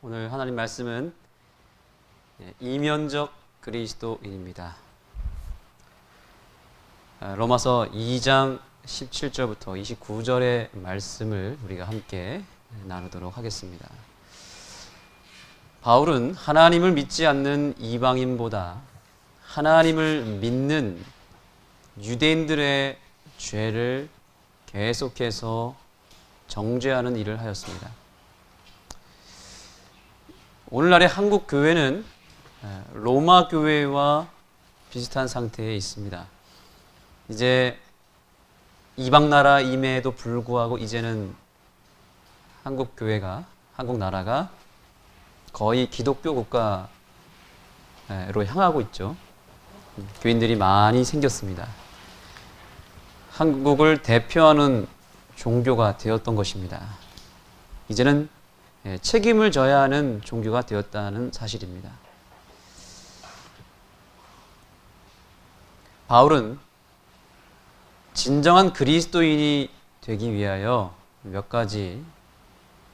오늘 하나님 말씀은 이면적 그리스도인입니다. 로마서 2장 17절부터 29절의 말씀을 우리가 함께 나누도록 하겠습니다. 바울은 하나님을 믿지 않는 이방인보다 하나님을 믿는 유대인들의 죄를 계속해서 정죄하는 일을 하였습니다. 오늘날의 한국 교회는 로마 교회와 비슷한 상태에 있습니다. 이제 이방 나라임에도 불구하고 이제는 한국 교회가, 한국 나라가 거의 기독교 국가로 향하고 있죠. 교인들이 많이 생겼습니다. 한국을 대표하는 종교가 되었던 것입니다. 이제는 책임을 져야 하는 종교가 되었다는 사실입니다. 바울은 진정한 그리스도인이 되기 위하여 몇 가지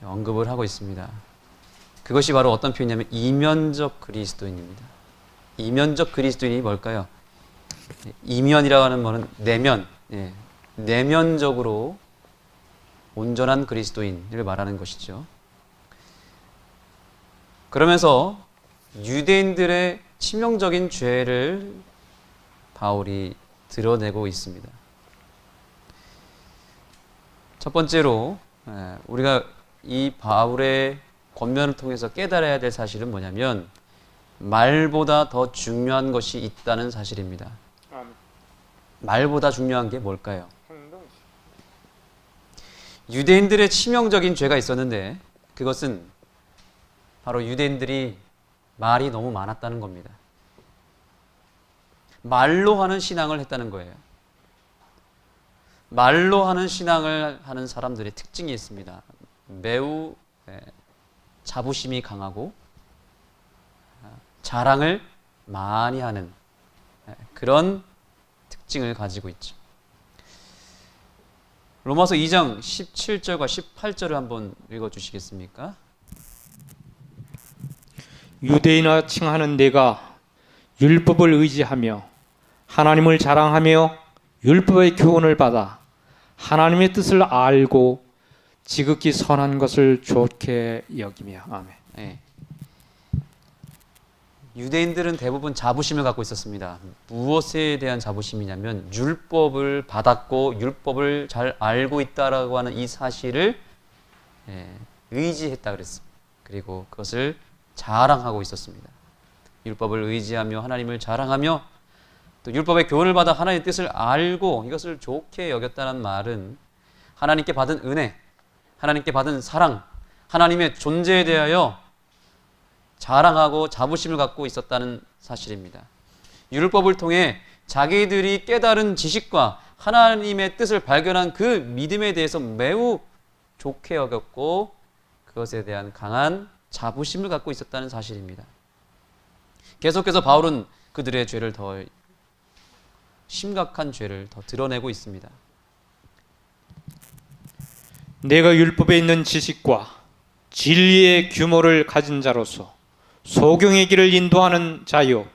언급을 하고 있습니다. 그것이 바로 어떤 표현이냐면 이면적 그리스도인입니다. 이면적 그리스도인이 뭘까요? 이면이라고 하는 것은 내면, 내면적으로 온전한 그리스도인을 말하는 것이죠. 그러면서 유대인들의 치명적인 죄를 바울이 드러내고 있습니다. 첫 번째로 우리가 이 바울의 권면을 통해서 깨달아야 될 사실은 뭐냐면 말보다 더 중요한 것이 있다는 사실입니다. 말보다 중요한 게 뭘까요? 유대인들의 치명적인 죄가 있었는데 그것은 바로 유대인들이 말이 너무 많았다는 겁니다. 말로 하는 신앙을 했다는 거예요. 말로 하는 신앙을 하는 사람들의 특징이 있습니다. 매우 자부심이 강하고 자랑을 많이 하는 그런 특징을 가지고 있죠. 로마서 2장 17절과 18절을 한번 읽어주시겠습니까? 유대인아 칭하는 내가 율법을 의지하며 하나님을 자랑하며 율법의 교훈을 받아 하나님의 뜻을 알고 지극히 선한 것을 좋게 여기며. 아멘. 네. 유대인들은 대부분 자부심을 갖고 있었습니다. 무엇에 대한 자부심이냐면 율법을 받았고 율법을 잘 알고 있다라고 하는 이 사실을 의지했다 그랬습니다. 그리고 그것을 자랑하고 있었습니다. 율법을 의지하며 하나님을 자랑하며 또 율법의 교훈을 받아 하나님의 뜻을 알고 이것을 좋게 여겼다는 말은 하나님께 받은 은혜, 하나님께 받은 사랑, 하나님의 존재에 대하여 자랑하고 자부심을 갖고 있었다는 사실입니다. 율법을 통해 자기들이 깨달은 지식과 하나님의 뜻을 발견한 그 믿음에 대해서 매우 좋게 여겼고 그것에 대한 강한 자부심을 갖고 있었다는 사실입니다. 계속해서 바울은 그들의 죄를 더 심각한 죄를 더 드러내고 있습니다. 내가 율법에 있는 지식과 진리의 규모를 가진 자로서 소경의 길을 인도하는 자요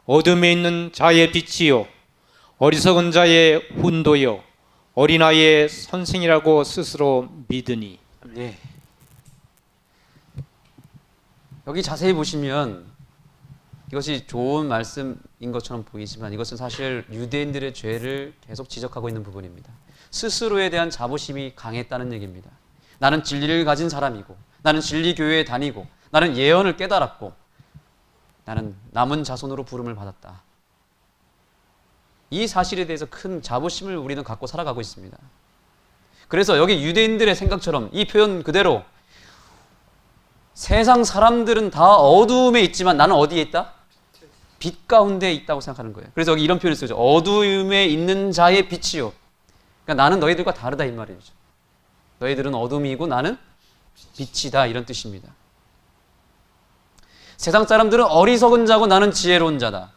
어둠에 있는 자의 빛이요 어리석은 자의 훈도요 어린아이의 선생이라고 스스로 믿으니. 네. 여기 자세히 보시면 이것이 좋은 말씀인 것처럼 보이지만 이것은 사실 유대인들의 죄를 계속 지적하고 있는 부분입니다. 스스로에 대한 자부심이 강했다는 얘기입니다. 나는 진리를 가진 사람이고 나는 진리 교회에 다니고 나는 예언을 깨달았고 나는 남은 자손으로 부름을 받았다. 이 사실에 대해서 큰 자부심을 우리는 갖고 살아가고 있습니다. 그래서 여기 유대인들의 생각처럼 이 표현 그대로 세상 사람들은 다 어두움에 있지만 나는 어디에 있다? 빛 가운데 있다고 생각하는 거예요. 그래서 여기 이런 표현을 쓰죠. 어두움에 있는 자의 빛이요. 그러니까 나는 너희들과 다르다 이 말이죠. 너희들은 어둠이고 나는 빛이다 이런 뜻입니다. 세상 사람들은 어리석은 자고 나는 지혜로운 자다.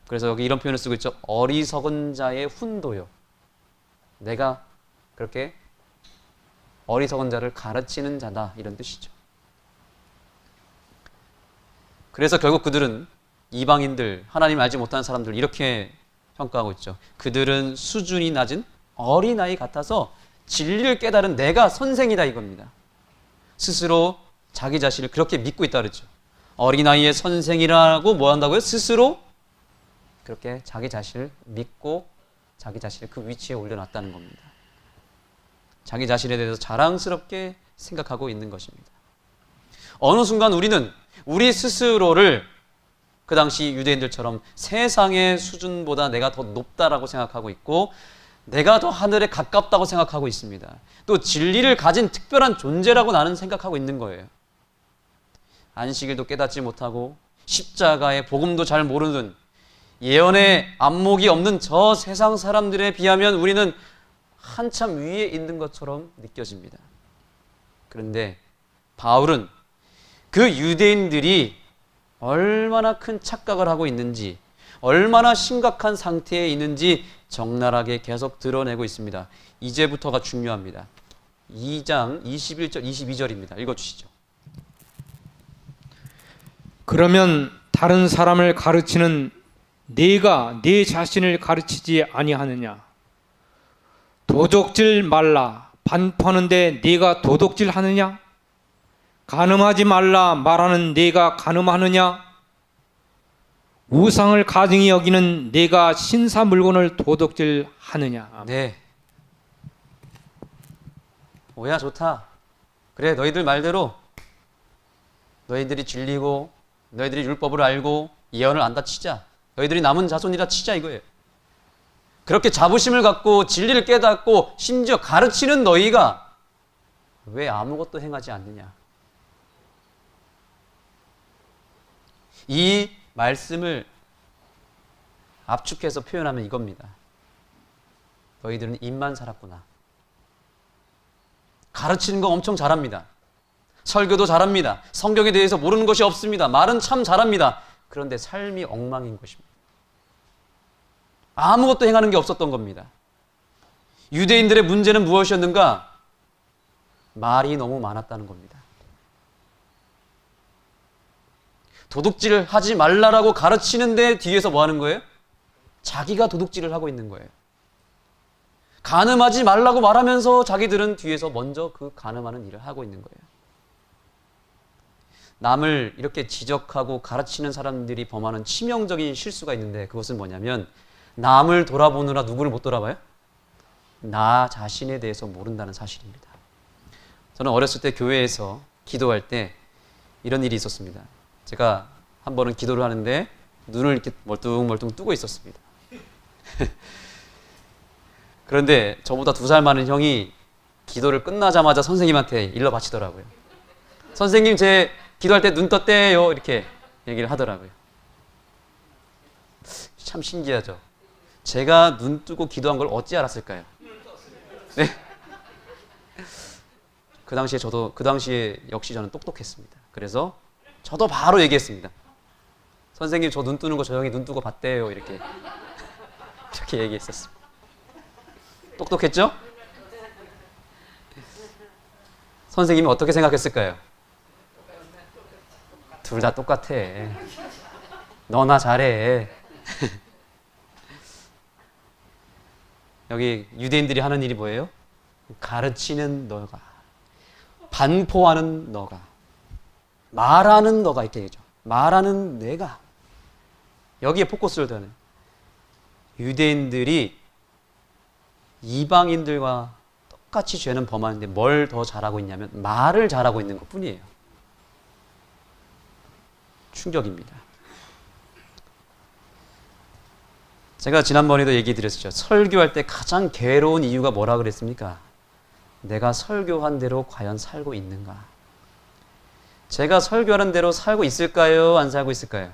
그래서 여기 이런 표현을 쓰고 있죠. 어리석은 자의 훈도요. 내가 그렇게 어리석은 자를 가르치는 자다 이런 뜻이죠. 그래서 결국 그들은 이방인들, 하나님 알지 못하는 사람들 이렇게 평가하고 있죠. 그들은 수준이 낮은 어린아이 같아서 진리를 깨달은 내가 선생이다 이겁니다. 스스로 자기 자신을 그렇게 믿고 있다 그랬죠. 어린아이의 선생이라고 뭐 한다고요? 스스로 그렇게 자기 자신을 믿고 자기 자신을 그 위치에 올려놨다는 겁니다. 자기 자신에 대해서 자랑스럽게 생각하고 있는 것입니다. 어느 순간 우리는 우리 스스로를 그 당시 유대인들처럼 세상의 수준보다 내가 더 높다라고 생각하고 있고 내가 더 하늘에 가깝다고 생각하고 있습니다. 또 진리를 가진 특별한 존재라고 나는 생각하고 있는 거예요. 안식일도 깨닫지 못하고 십자가의 복음도 잘 모르는 예언의 안목이 없는 저 세상 사람들에 비하면 우리는 한참 위에 있는 것처럼 느껴집니다. 그런데 바울은 그 유대인들이 얼마나 큰 착각을 하고 있는지, 얼마나 심각한 상태에 있는지 적나라하게 계속 드러내고 있습니다. 이제부터가 중요합니다. 2장 21절, 22절입니다. 읽어주시죠. 그러면 다른 사람을 가르치는 네가 네 자신을 가르치지 아니하느냐? 도둑질 말라 반포하는데 네가 도둑질 하느냐? 간음하지 말라 말하는 네가 간음하느냐? 우상을 가증히 여기는 네가 신사 물건을 도둑질 하느냐? 네. 오야 좋다. 그래 너희들 말대로 너희들이 진리고 너희들이 율법을 알고 예언을 안다 치자. 너희들이 남은 자손이라 치자 이거예요. 그렇게 자부심을 갖고 진리를 깨닫고 심지어 가르치는 너희가 왜 아무것도 행하지 않느냐. 이 말씀을 압축해서 표현하면 이겁니다. 너희들은 입만 살았구나. 가르치는 거 엄청 잘합니다. 설교도 잘합니다. 성경에 대해서 모르는 것이 없습니다. 말은 참 잘합니다. 그런데 삶이 엉망인 것입니다. 아무것도 행하는 게 없었던 겁니다. 유대인들의 문제는 무엇이었는가? 말이 너무 많았다는 겁니다. 도둑질을 하지 말라라고 가르치는데 뒤에서 뭐 하는 거예요? 자기가 도둑질을 하고 있는 거예요. 간음하지 말라고 말하면서 자기들은 뒤에서 먼저 그 간음하는 일을 하고 있는 거예요. 남을 이렇게 지적하고 가르치는 사람들이 범하는 치명적인 실수가 있는데 그것은 뭐냐면 남을 돌아보느라 누구를 못 돌아봐요? 나 자신에 대해서 모른다는 사실입니다. 저는 어렸을 때 교회에서 기도할 때 이런 일이 있었습니다. 제가 한 번은 기도를 하는데 눈을 이렇게 멀뚱멀뚱 뜨고 있었습니다. 그런데 저보다 2살 많은 형이 기도를 끝나자마자 선생님한테 일러 바치더라고요. 선생님 제 기도할 때 눈 떴대요 이렇게 얘기를 하더라고요. 참 신기하죠. 제가 눈 뜨고 기도한 걸 어찌 알았을까요? 네. 그 당시에 역시 저는 똑똑했습니다. 그래서 저도 바로 얘기했습니다. 선생님 저 눈 뜨는 거 저 형이 눈 뜨고 봤대요 이렇게 얘기했었습니다. 똑똑했죠? 선생님이 어떻게 생각했을까요? 둘 다 똑같아. 너나 잘해. 여기 유대인들이 하는 일이 뭐예요? 가르치는 너가, 반포하는 너가, 말하는 너가 이렇게 얘기죠. 말하는 내가. 여기에 포커스를 두는 유대인들이 이방인들과 똑같이 죄는 범하는데 뭘 더 잘하고 있냐면 말을 잘하고 있는 것 뿐이에요. 충격입니다. 제가 지난번에도 얘기 드렸죠. 설교할 때 가장 괴로운 이유가 뭐라 그랬습니까? 내가 설교한 대로 과연 살고 있는가? 제가 설교하는 대로 살고 있을까요? 안 살고 있을까요?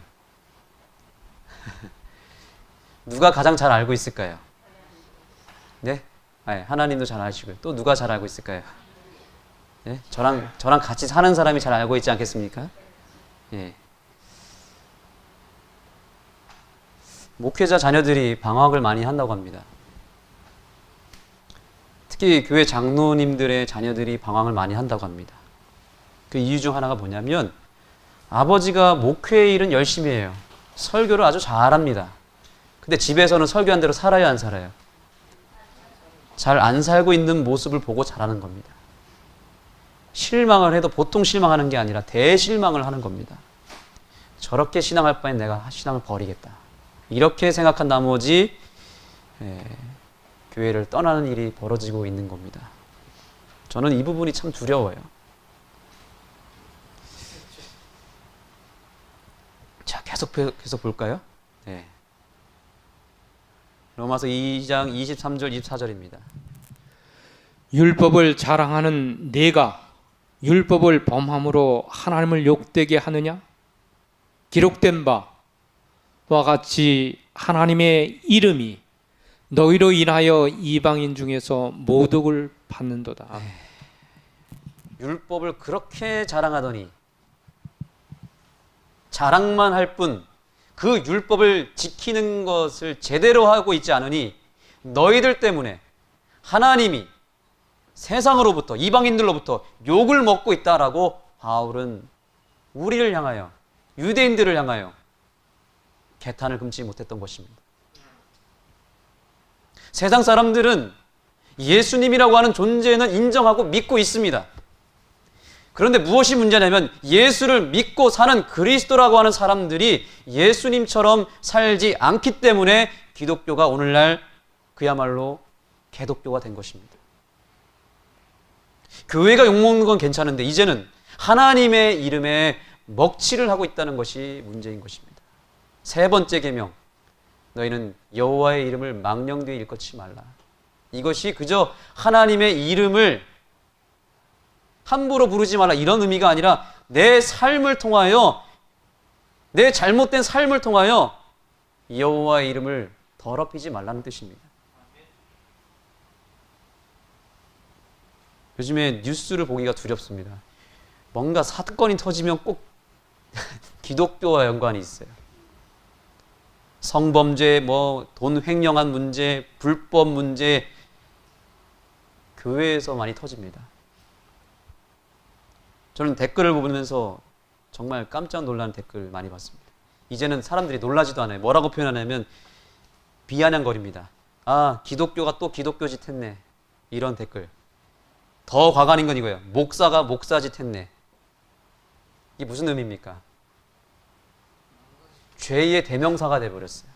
누가 가장 잘 알고 있을까요? 네? 하나님도 잘 아시고요. 또 누가 잘 알고 있을까요? 네? 저랑 같이 사는 사람이 잘 알고 있지 않겠습니까? 예. 목회자 자녀들이 방황을 많이 한다고 합니다. 특히 교회 장로님들의 자녀들이 방황을 많이 한다고 합니다. 그 이유 중 하나가 뭐냐면 아버지가 목회 일은 열심히 해요. 설교를 아주 잘합니다. 근데 집에서는 설교한 대로 살아야 안 살아요? 잘 안 살고 있는 모습을 보고 잘하는 겁니다. 실망을 해도 보통 실망하는 게 아니라 대실망을 하는 겁니다. 저렇게 신앙할 바엔 내가 신앙을 버리겠다. 이렇게 생각한 나머지 교회를 떠나는 일이 벌어지고 있는 겁니다. 저는 이 부분이 참 두려워요. 자, 계속 볼까요? 네. 로마서 2장 23절 24절입니다. 율법을 자랑하는 내가 율법을 범함으로 하나님을 욕되게 하느냐? 기록된 바와 같이 하나님의 이름이 너희로 인하여 이방인 중에서 모독을 받는도다. 율법을 그렇게 자랑하더니 자랑만 할 뿐 그 율법을 지키는 것을 제대로 하고 있지 않으니 너희들 때문에 하나님이 세상으로부터 이방인들로부터 욕을 먹고 있다라고 바울은 우리를 향하여 유대인들을 향하여 개탄을 금치 못했던 것입니다. 세상 사람들은 예수님이라고 하는 존재는 인정하고 믿고 있습니다. 그런데 무엇이 문제냐면 예수를 믿고 사는 그리스도라고 하는 사람들이 예수님처럼 살지 않기 때문에 기독교가 오늘날 그야말로 개독교가 된 것입니다. 교회가 욕먹는 건 괜찮은데 이제는 하나님의 이름에 먹칠을 하고 있다는 것이 문제인 것입니다. 세 번째 계명, 너희는 여호와의 이름을 망령되이 일컫지 말라. 이것이 그저 하나님의 이름을 함부로 부르지 말라 이런 의미가 아니라 내 삶을 통하여 내 잘못된 삶을 통하여 여호와의 이름을 더럽히지 말라는 뜻입니다. 요즘에 뉴스를 보기가 두렵습니다. 뭔가 사건이 터지면 꼭 기독교와 연관이 있어요. 성범죄, 돈 횡령한 문제, 불법 문제, 교회에서 많이 터집니다. 저는 댓글을 보면서 정말 깜짝 놀라는 댓글 많이 봤습니다. 이제는 사람들이 놀라지도 않아요. 뭐라고 표현하냐면 비아냥거립니다. 아, 기독교가 또 기독교짓 했네. 이런 댓글. 더 과간인 건 이거예요. 목사가 목사짓 했네. 이게 무슨 의미입니까? 죄의 대명사가 돼버렸어요.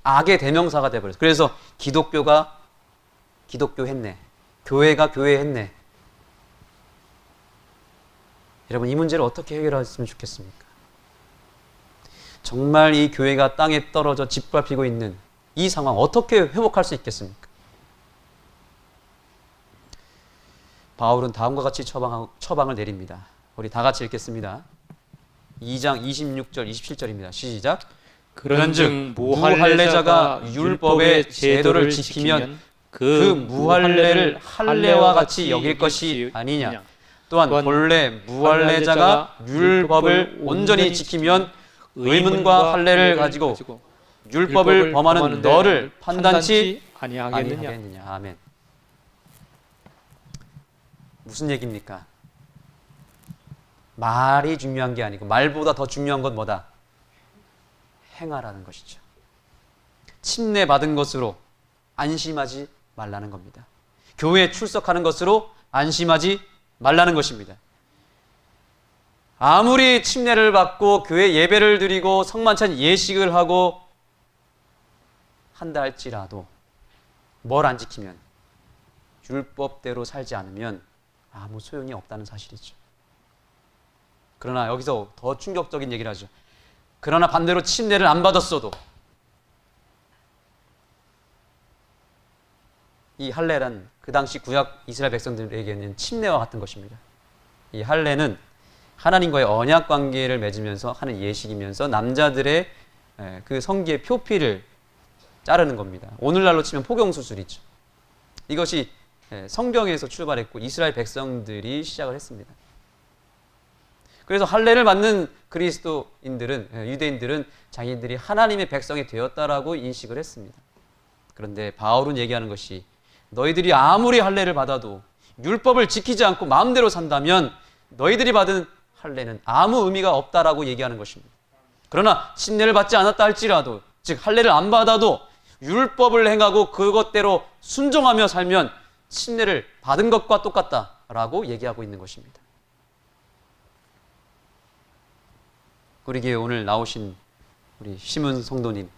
악의 대명사가 돼버렸어요. 그래서 기독교가 기독교 했네. 교회가 교회 했네. 여러분, 이 문제를 어떻게 해결했으면 좋겠습니까? 정말 이 교회가 땅에 떨어져 짓밟히고 있는 이 상황 어떻게 회복할 수 있겠습니까? 바울은 다음과 같이 처방을 내립니다. 우리 다 같이 읽겠습니다. 2장 26절 27절입니다. 시작. 그런즉 무할례자가 율법의 제도를 지키면 그 무할례를 할례와 같이 여길 것이 아니냐. 또한 본래 무할례자가 율법을 온전히 지키면 의문과 할례를 가지고 율법을 범하는 너를 판단치 아니하겠느냐. 아멘. 무슨 얘기입니까? 말이 중요한 게 아니고 말보다 더 중요한 건 뭐다? 행하라는 것이죠. 침례받은 것으로 안심하지 말라는 겁니다. 교회에 출석하는 것으로 안심하지 말라는 것입니다. 아무리 침례를 받고 교회 예배를 드리고 성만찬 예식을 하고 한다 할지라도 뭘 안 지키면, 율법대로 살지 않으면 아무 소용이 없다는 사실이죠. 그러나 여기서 더 충격적인 얘기를 하죠. 그러나 반대로 침례를 안 받았어도 이 할례란 그 당시 구약 이스라엘 백성들에게는 침례와 같은 것입니다. 이 할례는 하나님과의 언약 관계를 맺으면서 하는 예식이면서 남자들의 그 성기의 표피를 자르는 겁니다. 오늘날로 치면 포경수술이죠. 이것이 성경에서 출발했고 이스라엘 백성들이 시작을 했습니다. 그래서 할례를 받는 그리스도인들은, 유대인들은 자기들이 하나님의 백성이 되었다라고 인식을 했습니다. 그런데 바울은 얘기하는 것이 너희들이 아무리 할례를 받아도 율법을 지키지 않고 마음대로 산다면 너희들이 받은 할례는 아무 의미가 없다라고 얘기하는 것입니다. 그러나 침례를 받지 않았다 할지라도, 즉 할례를 안 받아도 율법을 행하고 그것대로 순종하며 살면 침례를 받은 것과 똑같다라고 얘기하고 있는 것입니다. 우리 교회 오늘 나오신 우리 심은 성도님,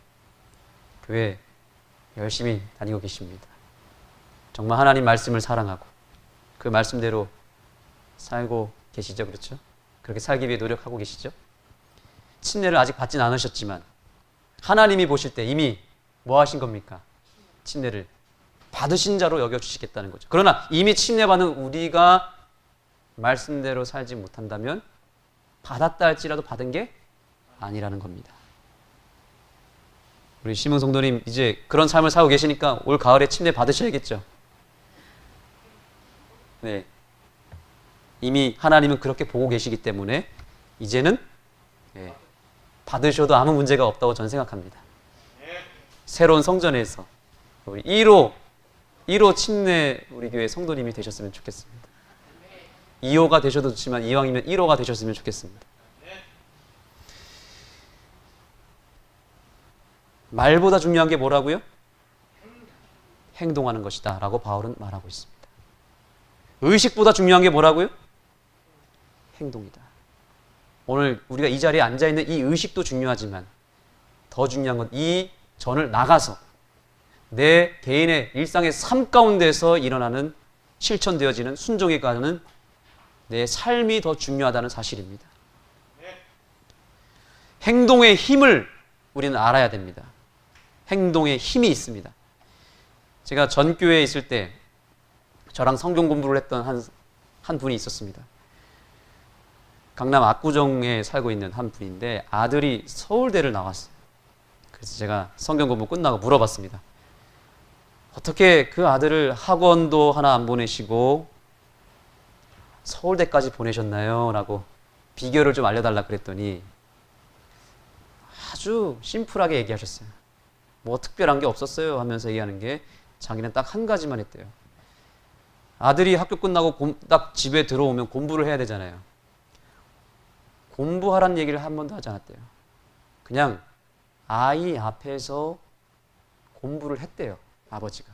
교회 열심히 다니고 계십니다. 정말 하나님 말씀을 사랑하고 그 말씀대로 살고 계시죠? 그렇죠? 그렇게 살기 위해 노력하고 계시죠? 침례를 아직 받진 않으셨지만 하나님이 보실 때 이미 뭐 하신 겁니까? 침례를 받으신 자로 여겨주시겠다는 거죠. 그러나 이미 침례받은 우리가 말씀대로 살지 못한다면 받았다 할지라도 받은 게 아니라는 겁니다. 우리 심은 성도님 이제 그런 삶을 살고 계시니까 올 가을에 침례 받으셔야겠죠. 네, 이미 하나님은 그렇게 보고 계시기 때문에 이제는 받으셔도 아무 문제가 없다고 저는 생각합니다. 새로운 성전에서 우리 1호 침례 우리 교회 성도님이 되셨으면 좋겠습니다. 2호가 되셔도 좋지만 이왕이면 1호가 되셨으면 좋겠습니다. 말보다 중요한 게 뭐라고요? 행동하는 것이다 라고 바울은 말하고 있습니다. 의식보다 중요한 게 뭐라고요? 행동이다. 오늘 우리가 이 자리에 앉아있는 이 의식도 중요하지만 더 중요한 건 이 전을 나가서 내 개인의 일상의 삶 가운데서 일어나는 실천되어지는 순종에 가는 내 삶이 더 중요하다는 사실입니다. 행동의 힘을 우리는 알아야 됩니다. 행동의 힘이 있습니다. 제가 전교회에 있을 때 저랑 성경 공부를 했던 한 분이 있었습니다. 강남 압구정에 살고 있는 한 분인데 아들이 서울대를 나왔어요. 그래서 제가 성경 공부 끝나고 물어봤습니다. 어떻게 그 아들을 학원도 하나 안 보내시고 서울대까지 보내셨나요? 라고 비결을 좀 알려달라 그랬더니 아주 심플하게 얘기하셨어요. 뭐 특별한 게 없었어요 하면서 얘기하는 게 자기는 딱 한 가지만 했대요. 아들이 학교 끝나고 딱 집에 들어오면 공부를 해야 되잖아요. 공부하라는 얘기를 한 번도 하지 않았대요. 그냥 아이 앞에서 공부를 했대요. 아버지가.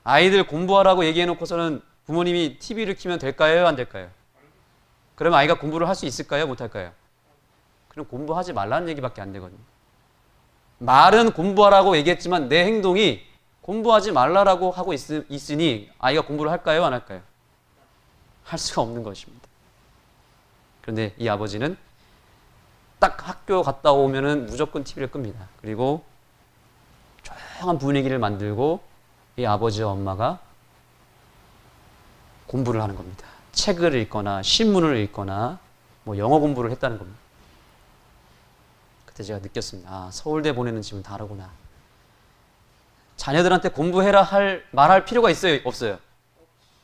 아이들 공부하라고 얘기해놓고서는 부모님이 TV를 켜면 될까요? 안 될까요? 그러면 아이가 공부를 할 수 있을까요? 못할까요? 그럼 공부하지 말라는 얘기밖에 안 되거든요. 말은 공부하라고 얘기했지만 내 행동이 공부하지 말라라고 하고 있으니 아이가 공부를 할까요? 안 할까요? 할 수가 없는 것입니다. 그런데 이 아버지는 딱 학교 갔다 오면은 무조건 TV를 끕니다. 그리고 조용한 분위기를 만들고 이 아버지와 엄마가 공부를 하는 겁니다. 책을 읽거나 신문을 읽거나 뭐 영어 공부를 했다는 겁니다. 그때 제가 느꼈습니다. 아, 서울대 보내는 집은 다르구나. 자녀들한테 공부해라 말할 필요가 있어요? 없어요?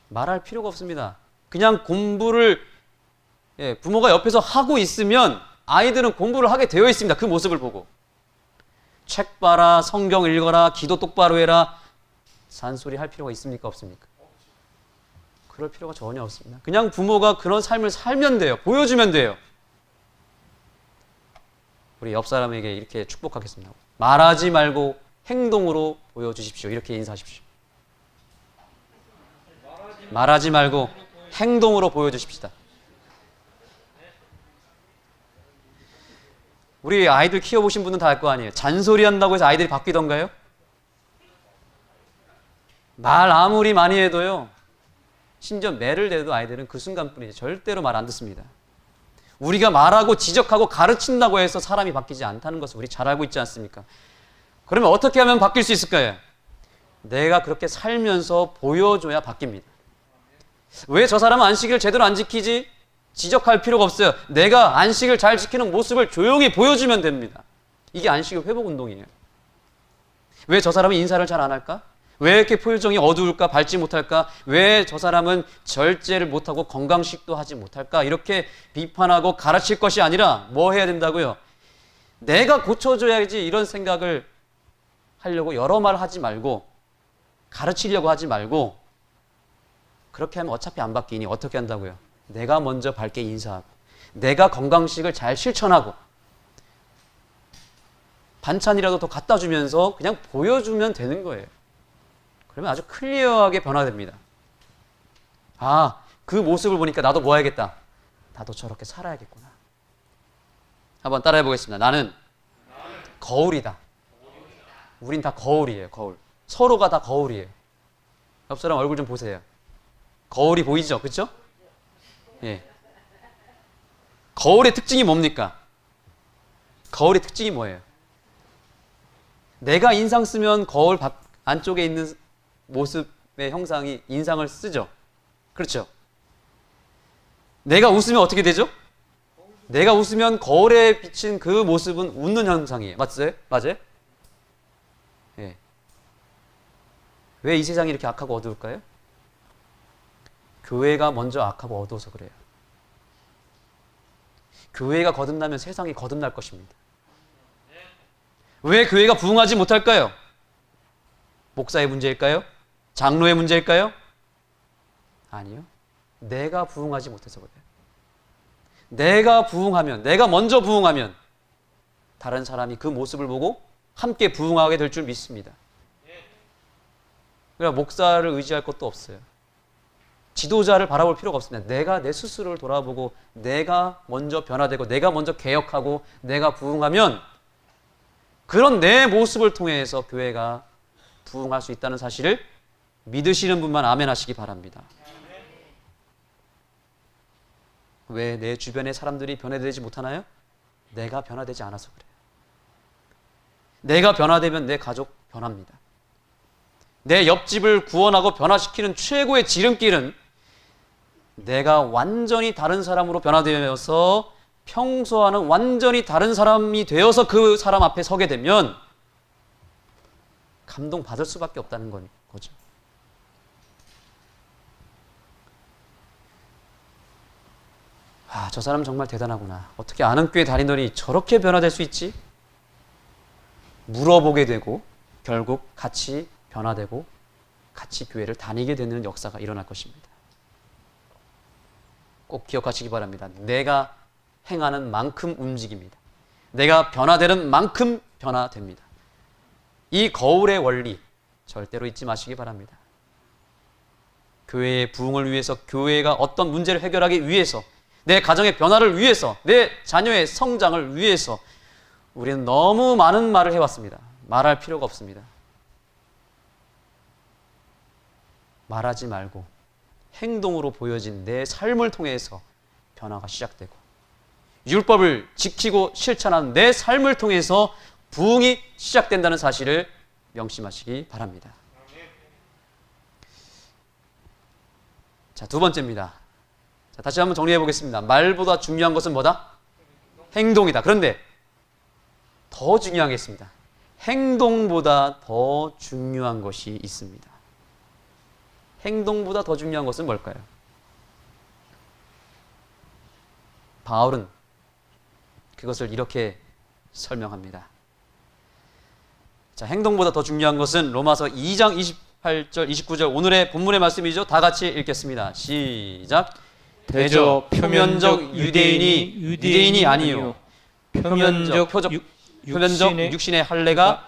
말할 필요가 없습니다. 그냥 공부를 부모가 옆에서 하고 있으면 아이들은 공부를 하게 되어 있습니다. 그 모습을 보고. 책 봐라, 성경 읽어라, 기도 똑바로 해라. 잔소리 할 필요가 있습니까? 없습니까? 그럴 필요가 전혀 없습니다. 그냥 부모가 그런 삶을 살면 돼요. 보여주면 돼요. 우리 옆 사람에게 이렇게 축복하겠습니다. 말하지 말고 행동으로 보여주십시오. 이렇게 인사하십시오. 말하지 말고 행동으로 보여주십시다. 우리 아이들 키워보신 분은 다 알 거 아니에요. 잔소리 한다고 해서 아이들이 바뀌던가요? 말 아무리 많이 해도요. 심지어 매를 대도 아이들은 그 순간뿐이지 절대로 말 안 듣습니다. 우리가 말하고 지적하고 가르친다고 해서 사람이 바뀌지 않다는 것을 우리 잘 알고 있지 않습니까? 그러면 어떻게 하면 바뀔 수 있을까요? 내가 그렇게 살면서 보여줘야 바뀝니다. 왜 저 사람은 안식일을 제대로 안 지키지? 지적할 필요가 없어요. 내가 안식을 잘 지키는 모습을 조용히 보여주면 됩니다. 이게 안식일 회복 운동이에요. 왜 저 사람은 인사를 잘 안 할까? 왜 이렇게 표정이 어두울까? 밝지 못할까? 왜 저 사람은 절제를 못하고 건강식도 하지 못할까? 이렇게 비판하고 가르칠 것이 아니라 뭐 해야 된다고요? 내가 고쳐줘야지 이런 생각을 하려고 여러 말 하지 말고 가르치려고 하지 말고 그렇게 하면 어차피 안 바뀌니 어떻게 한다고요? 내가 먼저 밝게 인사하고 내가 건강식을 잘 실천하고 반찬이라도 더 갖다 주면서 그냥 보여주면 되는 거예요. 그러면 아주 클리어하게 변화됩니다. 아, 그 모습을 보니까 나도 뭐 해야겠다. 나도 저렇게 살아야겠구나. 한번 따라해 보겠습니다. 나는 거울이다. 우린 다 거울이에요. 거울. 서로가 다 거울이에요. 옆 사람 얼굴 좀 보세요. 거울이 보이죠? 그렇죠? 예. 거울의 특징이 뭡니까? 거울의 특징이 뭐예요? 내가 인상 쓰면 거울 안쪽에 있는 모습의 형상이 인상을 쓰죠. 그렇죠? 내가 웃으면 어떻게 되죠? 내가 웃으면 거울에 비친 그 모습은 웃는 형상이에요. 맞어요? 맞아요? 예. 왜 이 세상이 이렇게 악하고 어두울까요? 교회가 먼저 악하고 어두워서 그래요. 교회가 거듭나면 세상이 거듭날 것입니다. 왜 교회가 부흥하지 못할까요? 목사의 문제일까요? 장로의 문제일까요? 아니요. 내가 부흥하지 못해서 그래요. 내가 부흥하면, 내가 먼저 부흥하면 다른 사람이 그 모습을 보고 함께 부흥하게 될 줄 믿습니다. 그러니까 목사를 의지할 것도 없어요. 지도자를 바라볼 필요가 없습니다. 내가 내 스스로를 돌아보고 내가 먼저 변화되고 내가 먼저 개혁하고 내가 부흥하면 그런 내 모습을 통해서 교회가 부흥할 수 있다는 사실을 믿으시는 분만 아멘 하시기 바랍니다. 왜 내 주변의 사람들이 변화되지 못하나요? 내가 변화되지 않아서 그래요. 내가 변화되면 내 가족 변합니다. 내 옆집을 구원하고 변화시키는 최고의 지름길은 내가 완전히 다른 사람으로 변화되어서 평소와는 완전히 다른 사람이 되어서 그 사람 앞에 서게 되면 감동받을 수밖에 없다는 거죠. 아, 저 사람 정말 대단하구나. 어떻게 아는 교회 다니더니 저렇게 변화될 수 있지? 물어보게 되고 결국 같이 변화되고 같이 교회를 다니게 되는 역사가 일어날 것입니다. 꼭 기억하시기 바랍니다. 내가 행하는 만큼 움직입니다. 내가 변화되는 만큼 변화됩니다. 이 거울의 원리 절대로 잊지 마시기 바랍니다. 교회의 부흥을 위해서, 교회가 어떤 문제를 해결하기 위해서, 내 가정의 변화를 위해서, 내 자녀의 성장을 위해서 우리는 너무 많은 말을 해왔습니다. 말할 필요가 없습니다. 말하지 말고 행동으로 보여진 내 삶을 통해서 변화가 시작되고 율법을 지키고 실천하는 내 삶을 통해서 부흥이 시작된다는 사실을 명심하시기 바랍니다. 자, 두 번째입니다. 자, 다시 한번 정리해 보겠습니다. 말보다 중요한 것은 뭐다? 행동이다. 그런데 더 중요한 게 있습니다. 행동보다 더 중요한 것이 있습니다. 행동보다 더 중요한 것은 뭘까요? 바울은 그것을 이렇게 설명합니다. 자, 행동보다 더 중요한 것은 로마서 2장 28절, 29절 오늘의 본문의 말씀이죠. 다 같이 읽겠습니다. 시작. 대저 표면적 유대인이 아니요 표면적 육신의 할례가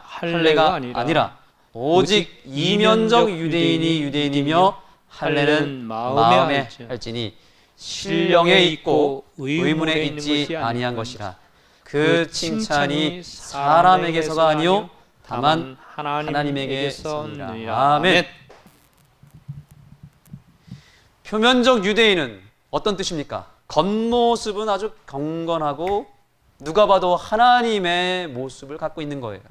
아니라 오직 이면적 유대인이며 할례는 마음에 할지니 신령에 있고 의문에 있지 아니한 것이라. 그 칭찬이 사람에게서가 아니요 다만 하나님에게서니라. 아멘. 표면적 유대인은 어떤 뜻입니까? 겉모습은 아주 경건하고 누가 봐도 하나님의 모습을 갖고 있는 거예요.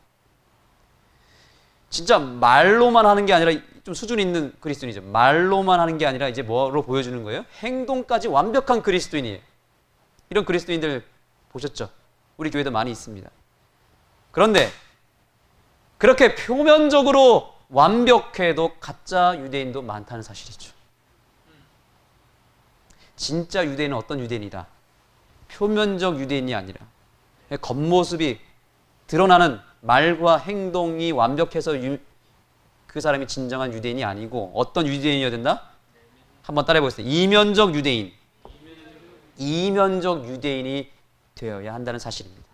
진짜 말로만 하는 게 아니라 좀 수준 있는 그리스도인이죠. 말로만 하는 게 아니라 이제 뭐로 보여주는 거예요? 행동까지 완벽한 그리스도인이에요. 이런 그리스도인들 보셨죠? 우리 교회도 많이 있습니다. 그런데 그렇게 표면적으로 완벽해도 가짜 유대인도 많다는 사실이죠. 진짜 유대인은 어떤 유대인이다? 표면적 유대인이 아니라 겉모습이 드러나는 말과 행동이 완벽해서 그 사람이 진정한 유대인이 아니고 어떤 유대인이어야 된다? 한번 따라해 보겠습니다. 이면적 유대인. 이면적 유대인이 되어야 한다는 사실입니다.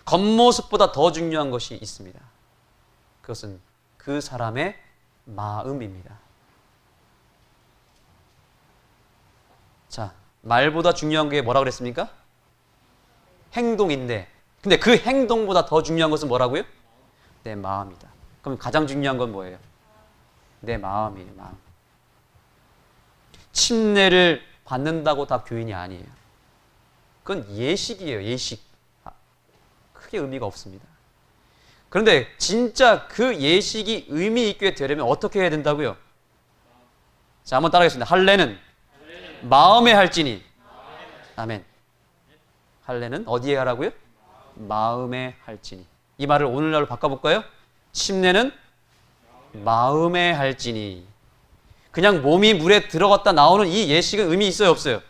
겉모습보다 더 중요한 것이 있습니다. 그것은 그 사람의 마음입니다. 자, 말보다 중요한 게 뭐라고 그랬습니까? 행동인데, 근데 그 행동보다 더 중요한 것은 뭐라고요? 내 마음이다. 그럼 가장 중요한 건 뭐예요? 내 마음이에요, 마음. 침례를 받는다고 다 교인이 아니에요. 그건 예식이에요, 예식. 크게 의미가 없습니다. 그런데 진짜 그 예식이 의미 있게 되려면 어떻게 해야 된다고요? 자, 한번 따라하겠습니다. 할례는 마음에 할지니. 아멘. 할례는 어디에 하라고요? 마음에 할지니. 이 말을 오늘날로 바꿔볼까요? 침례는 마음에 할지니. 그냥 몸이 물에 들어갔다 나오는 이 예식은 의미 있어요, 없어요?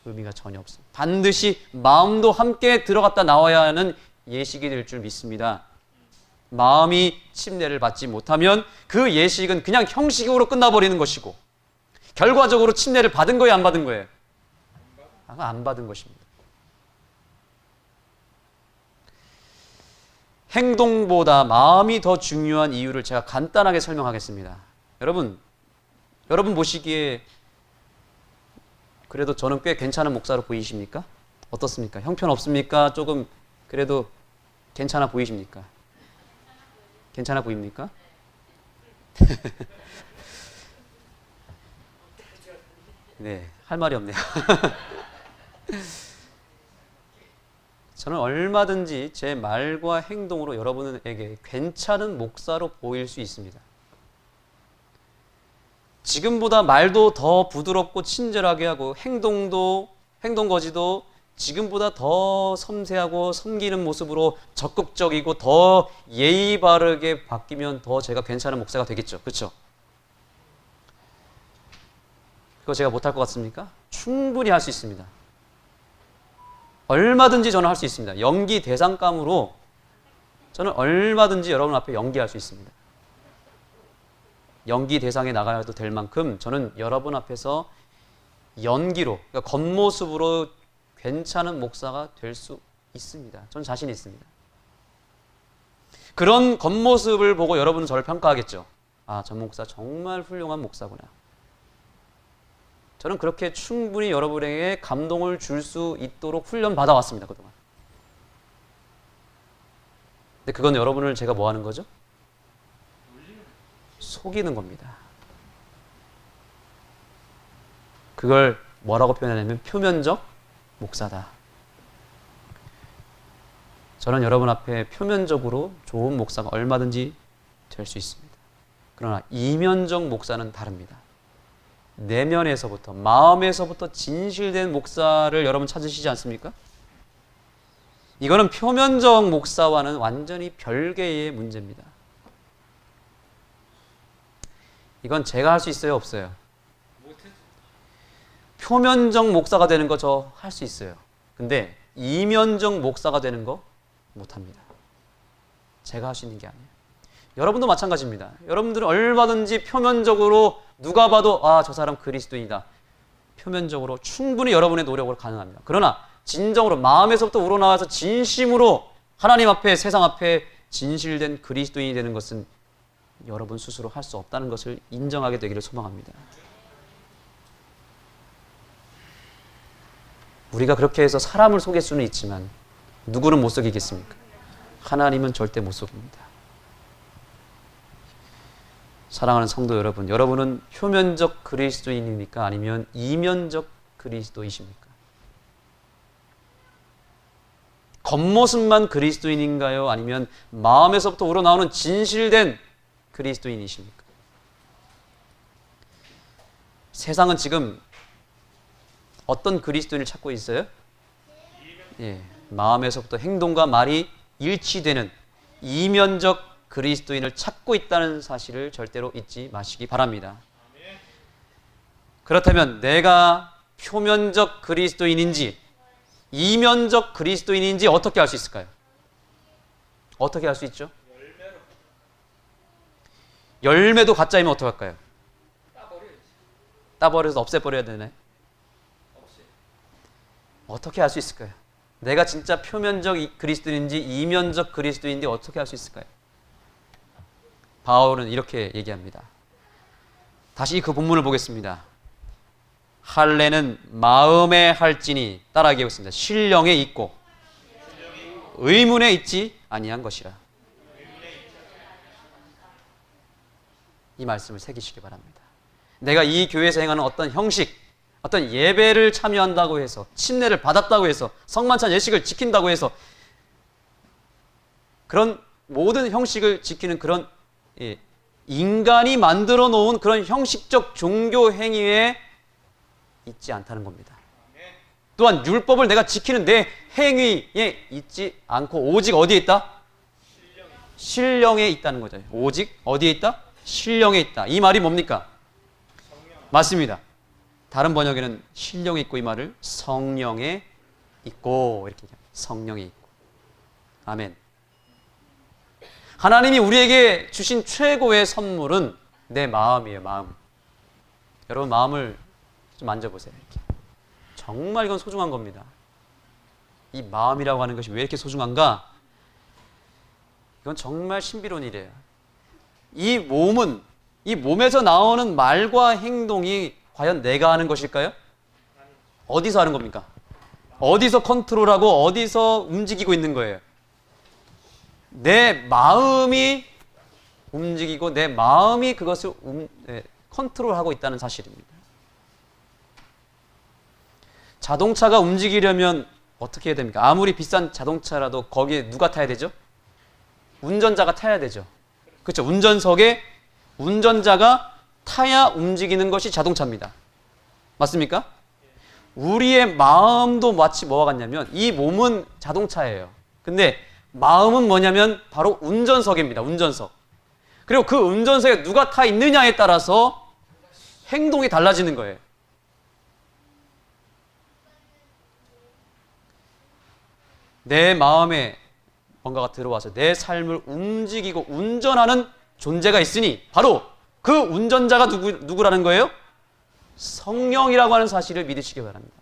의미가 전혀 없습니다. 반드시 마음도 함께 들어갔다 나와야 하는 예식이 될 줄 믿습니다. 마음이 침례를 받지 못하면 그 예식은 그냥 형식으로 끝나버리는 것이고, 결과적으로 침례를 받은 거예요, 안 받은 거예요? 안 받은 것입니다. 행동보다 마음이 더 중요한 이유를 제가 간단하게 설명하겠습니다. 여러분 보시기에 그래도 저는 꽤 괜찮은 목사로 보이십니까? 어떻습니까? 형편없습니까? 조금 그래도 괜찮아 보이십니까? 괜찮아 보입니까? 네, 할 말이 없네요. 저는 얼마든지 제 말과 행동으로 여러분에게 괜찮은 목사로 보일 수 있습니다. 지금보다 말도 더 부드럽고 친절하게 하고 행동 거지도 지금보다 더 섬세하고 섬기는 모습으로 적극적이고 더 예의 바르게 바뀌면 더 제가 괜찮은 목사가 되겠죠. 그렇죠? 그거 제가 못할 것 같습니까? 충분히 할 수 있습니다. 얼마든지 저는 할 수 있습니다. 연기 대상감으로 저는 얼마든지 여러분 앞에 연기할 수 있습니다. 연기 대상에 나가도 될 만큼 저는 여러분 앞에서 연기로, 그러니까 겉모습으로 괜찮은 목사가 될 수 있습니다. 저는 자신 있습니다. 그런 겉모습을 보고 여러분은 저를 평가하겠죠. 아, 저 목사 정말 훌륭한 목사구나. 저는 그렇게 충분히 여러분에게 감동을 줄 수 있도록 훈련 받아왔습니다, 그동안. 근데 그건 여러분을 제가 뭐 하는 거죠? 속이는 겁니다. 그걸 뭐라고 표현하냐면 표면적 목사다. 저는 여러분 앞에 표면적으로 좋은 목사가 얼마든지 될 수 있습니다. 그러나 이면적 목사는 다릅니다. 내면에서부터, 마음에서부터 진실된 목사를 여러분 찾으시지 않습니까? 이거는 표면적 목사와는 완전히 별개의 문제입니다. 이건 제가 할 수 있어요, 없어요? 표면적 목사가 되는 거 저 할 수 있어요. 근데 이면적 목사가 되는 거 못합니다. 제가 할 수 있는 게 아니에요. 여러분도 마찬가지입니다. 여러분들은 얼마든지 표면적으로 누가 봐도 아, 저 사람 그리스도인이다. 표면적으로 충분히 여러분의 노력으로 가능합니다. 그러나 진정으로 마음에서부터 우러나와서 진심으로 하나님 앞에, 세상 앞에 진실된 그리스도인이 되는 것은 여러분 스스로 할 수 없다는 것을 인정하게 되기를 소망합니다. 우리가 그렇게 해서 사람을 속일 수는 있지만 누구는 못 속이겠습니까? 하나님은 절대 못 속입니다. 사랑하는 성도 여러분, 여러분은 표면적 그리스도인입니까? 아니면 이면적 그리스도이십니까? 겉모습만 그리스도인인가요? 아니면 마음에서부터 우러나오는 진실된 그리스도인이십니까? 세상은 지금 어떤 그리스도인을 찾고 있어요? 예, 마음에서부터 행동과 말이 일치되는 이면적 그리스도인을 찾고 있다는 사실을 절대로 잊지 마시기 바랍니다. 그렇다면 내가 표면적 그리스도인인지 이면적 그리스도인인지 어떻게 알 수 있을까요? 어떻게 알 수 있죠? 열매도 가짜이면 어떡할까요? 따버려서 없애버려야 되나요? 어떻게 할 수 있을까요? 내가 진짜 표면적 그리스도인인지 이면적 그리스도인인지 어떻게 할 수 있을까요? 바울은 이렇게 얘기합니다. 다시 그 본문을 보겠습니다. 할례는 마음에 할지니, 따라 얘기하겠습니다. 신령에 있고 의문에 있지 아니한 것이라. 이 말씀을 새기시기 바랍니다. 내가 이 교회에서 행하는 어떤 형식, 어떤 예배를 참여한다고 해서, 침례를 받았다고 해서, 성만찬 예식을 지킨다고 해서, 그런 모든 형식을 지키는 그런 인간이 만들어 놓은 그런 형식적 종교 행위에 있지 않다는 겁니다. 또한 율법을 내가 지키는 내 행위에 있지 않고 오직 어디에 있다? 신령에 있다는 거죠. 오직 어디에 있다? 신령에 있다. 이 말이 뭡니까? 맞습니다. 다른 번역에는 신령에 있고 이 말을 성령에 있고 이렇게 얘기합니다. 성령에 있고. 아멘. 하나님이 우리에게 주신 최고의 선물은 내 마음이에요. 마음. 여러분 마음을 좀 만져보세요. 이렇게. 정말 이건 소중한 겁니다. 이 마음이라고 하는 것이 왜 이렇게 소중한가? 이건 정말 신비로운 일이에요. 이 몸은, 이 몸에서 나오는 말과 행동이 과연 내가 하는 것일까요? 어디서 하는 겁니까? 어디서 컨트롤하고 어디서 움직이고 있는 거예요? 내 마음이 움직이고 내 마음이 그것을 컨트롤하고 있다는 사실입니다. 자동차가 움직이려면 어떻게 해야 됩니까? 아무리 비싼 자동차라도 거기에 누가 타야 되죠? 운전자가 타야 되죠. 그렇죠? 운전석에 운전자가 타야 움직이는 것이 자동차입니다. 맞습니까? 우리의 마음도 마치 뭐와 같냐면 이 몸은 자동차예요. 근데 마음은 뭐냐면 바로 운전석입니다. 운전석. 그리고 그 운전석에 누가 타 있느냐에 따라서 행동이 달라지는 거예요. 내 마음에 뭔가가 들어와서 내 삶을 움직이고 운전하는 존재가 있으니 바로 그 운전자가 누구라는 거예요? 성령이라고 하는 사실을 믿으시기 바랍니다.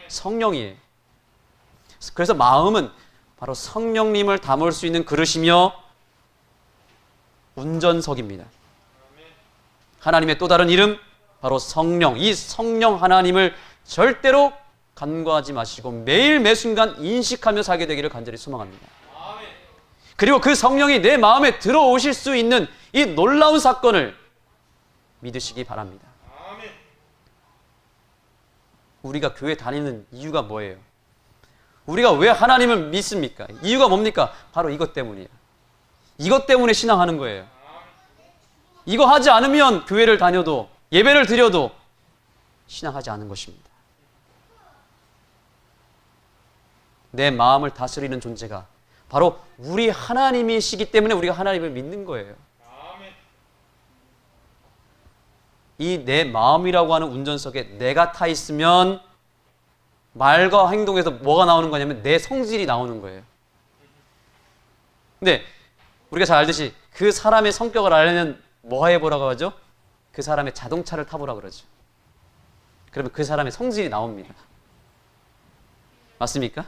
성령이에요. 그래서 마음은 바로 성령님을 담을 수 있는 그릇이며 운전석입니다. 하나님의 또 다른 이름 바로 성령. 이 성령 하나님을 절대로 간과하지 마시고 매일 매순간 인식하며 살게 되기를 간절히 소망합니다. 그리고 그 성령이 내 마음에 들어오실 수 있는 이 놀라운 사건을 믿으시기 바랍니다. 우리가 교회 다니는 이유가 뭐예요? 우리가 왜 하나님을 믿습니까? 이유가 뭡니까? 바로 이것 때문이에요. 이것 때문에 신앙하는 거예요. 이거 하지 않으면 교회를 다녀도 예배를 드려도 신앙하지 않은 것입니다. 내 마음을 다스리는 존재가 바로 우리 하나님이시기 때문에 우리가 하나님을 믿는 거예요. 이 내 마음이라고 하는 운전석에 내가 타 있으면 말과 행동에서 뭐가 나오는 거냐면 내 성질이 나오는 거예요. 근데 우리가 잘 알듯이 그 사람의 성격을 알려면 뭐 해보라고 하죠? 그 사람의 자동차를 타보라고 그러죠. 그러면 그 사람의 성질이 나옵니다. 맞습니까?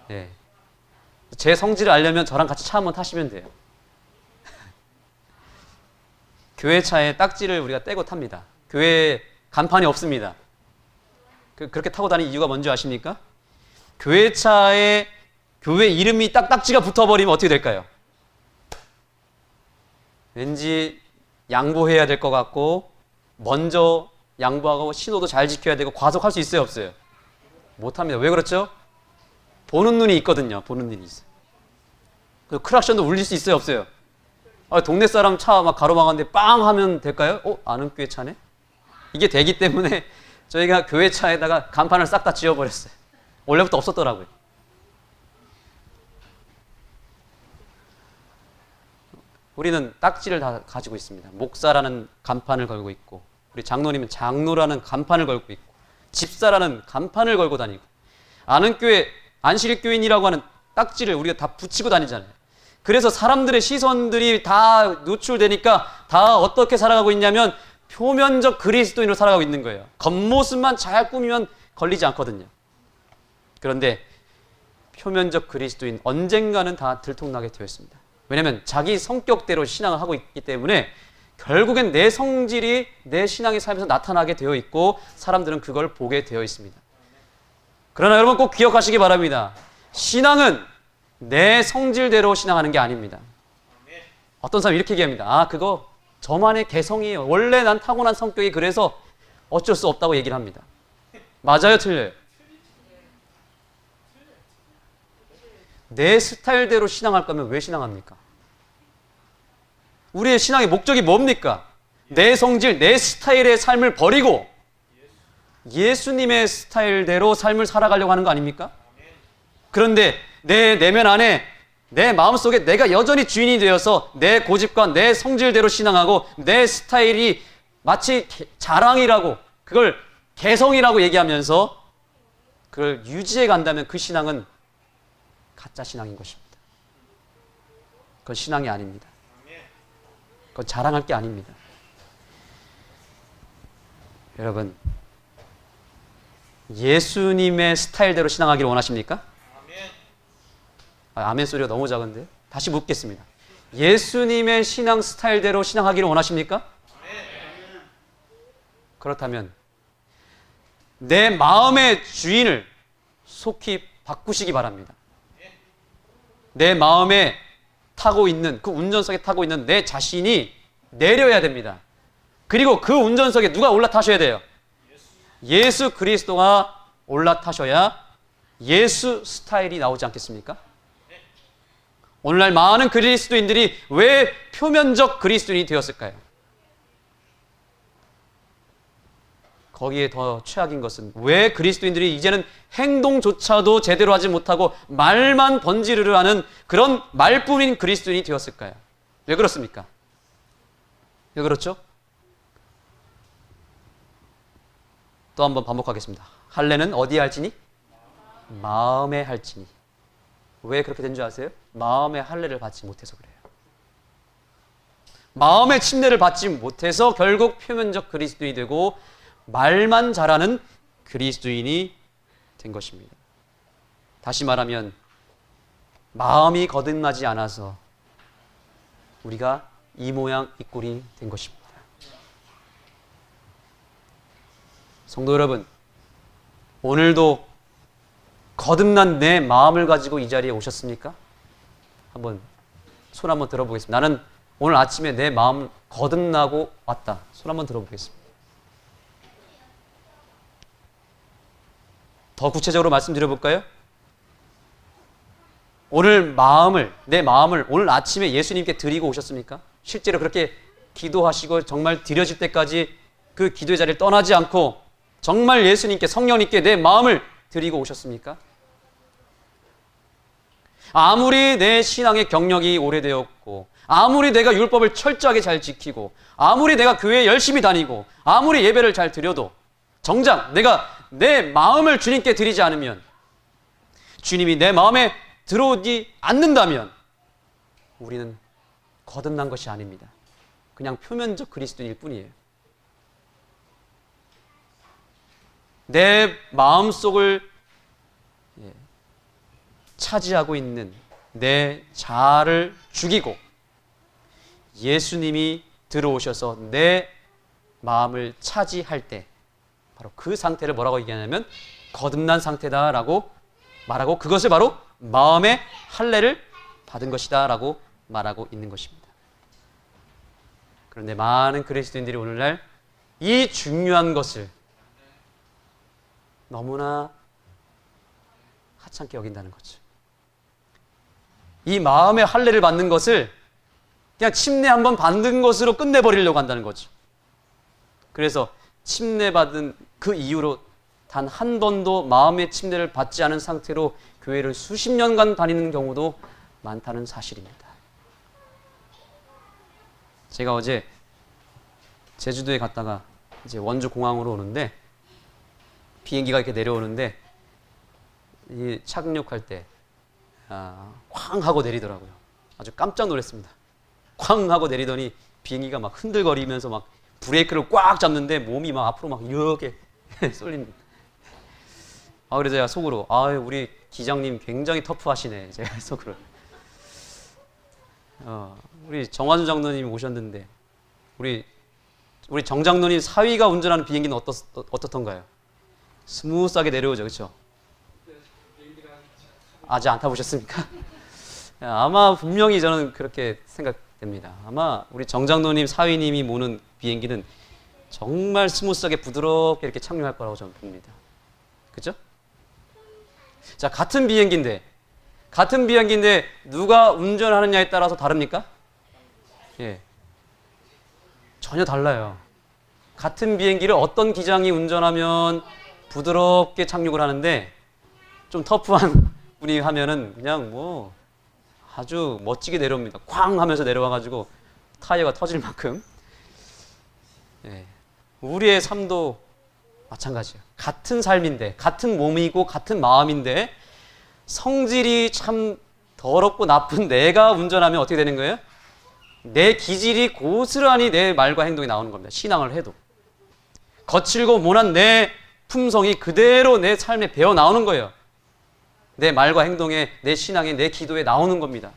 네. 제 성질을 알려면 저랑 같이 차 한번 타시면 돼요. 교회 차에 딱지를 우리가 떼고 탑니다. 교회에 간판이 없습니다. 그렇게 타고 다니는 이유가 뭔지 아십니까? 교회 차에 교회 이름이 딱 딱지가 붙어버리면 어떻게 될까요? 왠지 양보해야 될 것 같고 먼저 양보하고 신호도 잘 지켜야 되고 과속할 수 있어요, 없어요? 못합니다. 왜 그렇죠? 보는 눈이 있거든요. 보는 눈이 있어요. 그리고 크락션도 울릴 수 있어요, 없어요? 동네 사람 차 막 가로막았는데 빵 하면 될까요? 아는 교회 차네? 이게 되기 때문에 저희가 교회 차에다가 간판을 싹 다 지워버렸어요. 원래부터 없었더라고요. 우리는 딱지를 다 가지고 있습니다. 목사라는 간판을 걸고 있고, 우리 장로님은 장로라는 간판을 걸고 있고, 집사라는 간판을 걸고 다니고, 아는 교회, 안식일교인이라고 하는 딱지를 우리가 다 붙이고 다니잖아요. 그래서 사람들의 시선들이 다 노출되니까 다 어떻게 살아가고 있냐면 표면적 그리스도인으로 살아가고 있는 거예요. 겉모습만 잘 꾸미면 걸리지 않거든요. 그런데 표면적 그리스도인 언젠가는 다 들통나게 되어 있습니다. 왜냐하면 자기 성격대로 신앙을 하고 있기 때문에 결국엔 내 성질이 내 신앙의 삶에서 나타나게 되어 있고 사람들은 그걸 보게 되어 있습니다. 그러나 여러분 꼭 기억하시기 바랍니다. 신앙은 내 성질대로 신앙하는 게 아닙니다. 어떤 사람이 이렇게 얘기합니다. 아, 그거 저만의 개성이에요. 원래 난 타고난 성격이 그래서 어쩔 수 없다고 얘기를 합니다. 맞아요, 틀려요? 내 스타일대로 신앙할 거면 왜 신앙합니까? 우리의 신앙의 목적이 뭡니까? 내 성질, 내 스타일의 삶을 버리고 예수님의 스타일대로 삶을 살아가려고 하는 거 아닙니까? 그런데 내 내면 안에 내 마음속에 내가 여전히 주인이 되어서 내 고집과 내 성질대로 신앙하고 내 스타일이 마치 자랑이라고 그걸 개성이라고 얘기하면서 그걸 유지해 간다면 그 신앙은 가짜 신앙인 것입니다. 그건 신앙이 아닙니다. 그건 자랑할 게 아닙니다. 여러분, 예수님의 스타일대로 신앙하기를 원하십니까? 아멘 소리가 너무 작은데 다시 묻겠습니다. 예수님의 신앙 스타일대로 신앙하기를 원하십니까? 그렇다면 내 마음의 주인을 속히 바꾸시기 바랍니다. 내 마음에 타고 있는 그 운전석에 타고 있는 내 자신이 내려야 됩니다. 그리고 그 운전석에 누가 올라타셔야 돼요? 예수 그리스도가 올라타셔야 예수 스타일이 나오지 않겠습니까? 오늘날 많은 그리스도인들이 왜 표면적 그리스도인이 되었을까요? 거기에 더 최악인 것은 왜 그리스도인들이 이제는 행동조차도 제대로 하지 못하고 말만 번지르르 하는 그런 말뿐인 그리스도인이 되었을까요? 왜 그렇습니까? 왜 그렇죠? 또 한번 반복하겠습니다. 할례는 어디에 할지니? 마음에 할지니. 왜 그렇게 된 줄 아세요? 마음의 할례를 받지 못해서 그래요. 마음의 침례를 받지 못해서 결국 표면적 그리스도인이 되고 말만 잘하는 그리스도인이 된 것입니다. 다시 말하면 마음이 거듭나지 않아서 우리가 이 모양 이 꼴이 된 것입니다. 성도 여러분, 오늘도 거듭난 내 마음을 가지고 이 자리에 오셨습니까? 한번 손 한번 들어보겠습니다. 나는 오늘 아침에 내 마음 거듭나고 왔다. 손 한번 들어보겠습니다. 더 구체적으로 말씀드려볼까요? 오늘 내 마음을 오늘 아침에 예수님께 드리고 오셨습니까? 실제로 그렇게 기도하시고 정말 드려질 때까지 그 기도의 자리를 떠나지 않고 정말 예수님께 성령님께 내 마음을 드리고 오셨습니까? 아무리 내 신앙의 경력이 오래되었고 아무리 내가 율법을 철저하게 잘 지키고 아무리 내가 교회에 열심히 다니고 아무리 예배를 잘 드려도 정작 내가 내 마음을 주님께 드리지 않으면 주님이 내 마음에 들어오지 않는다면 우리는 거듭난 것이 아닙니다. 그냥 표면적 그리스도인일 뿐이에요. 내 마음속을 차지하고 있는 내 자아를 죽이고 예수님이 들어오셔서 내 마음을 차지할 때 바로 그 상태를 뭐라고 얘기하냐면 거듭난 상태다라고 말하고 그것을 바로 마음의 할례를 받은 것이다라고 말하고 있는 것입니다. 그런데 많은 그리스도인들이 오늘날 이 중요한 것을 너무나 하찮게 여긴다는 거죠. 이 마음의 할례를 받는 것을 그냥 침례 한번 받는 것으로 끝내버리려고 한다는 거죠. 그래서 침례받은 그 이후로 단 한 번도 마음의 침례를 받지 않은 상태로 교회를 수십 년간 다니는 경우도 많다는 사실입니다. 제가 어제 제주도에 갔다가 이제 원주 공항으로 오는데 비행기가 이렇게 내려오는데 이 착륙할 때 쾅 하고 내리더라고요. 아주 깜짝 놀랐습니다. 쾅 하고 내리더니 비행기가 막 흔들거리면서 막 브레이크를 꽉 잡는데 몸이 막 앞으로 막 이렇게 쏠립니다. 그래서 제가 속으로 우리 기장님 굉장히 터프하시네. 제가 속으로. 우리 정환준 장로님 오셨는데 우리 정 장로님 사위가 운전하는 비행기는 어떻던가요? 스무스하게 내려오죠, 그렇죠? 아직 안 타보셨습니까? 아마 분명히 저는 그렇게 생각됩니다. 아마 우리 정 장로님 사위님이 모는 비행기는 정말 스무스하게 부드럽게 이렇게 착륙할 거라고 저는 봅니다. 그렇죠? 자, 같은 비행기인데 누가 운전하느냐에 따라서 다릅니까? 예, 전혀 달라요. 같은 비행기를 어떤 기장이 운전하면 부드럽게 착륙을 하는데 좀 터프한 분이 하면은 그냥 뭐 아주 멋지게 내려옵니다. 쾅 하면서 내려와가지고 타이어가 터질 만큼. 예, 우리의 삶도 마찬가지예요. 같은 삶인데, 같은 몸이고 같은 마음인데 성질이 참 더럽고 나쁜 내가 운전하면 어떻게 되는 거예요? 내 기질이 고스란히 내 말과 행동이 나오는 겁니다. 신앙을 해도. 거칠고 모난 내 품성이 그대로 내 삶에 배어 나오는 거예요. 내 말과 행동에, 내 신앙에, 내 기도에 나오는 겁니다.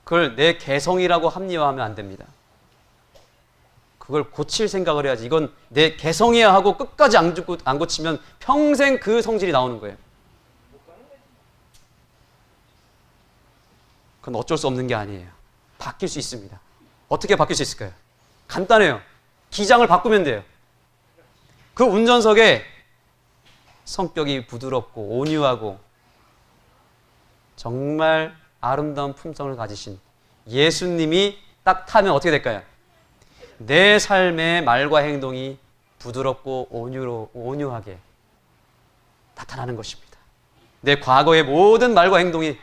그걸 내 개성이라고 합리화하면 안 됩니다. 그걸 고칠 생각을 해야지. 이건 내 개성이야 하고 끝까지 안 고치면 평생 그 성질이 나오는 거예요. 그건 어쩔 수 없는 게 아니에요. 바뀔 수 있습니다. 어떻게 바뀔 수 있을까요? 간단해요. 기장을 바꾸면 돼요. 그 운전석에 성격이 부드럽고 온유하고 정말 아름다운 품성을 가지신 예수님이 딱 타면 어떻게 될까요? 내 삶의 말과 행동이 부드럽고 온유하게 나타나는 것입니다. 내 과거의 모든 말과 행동이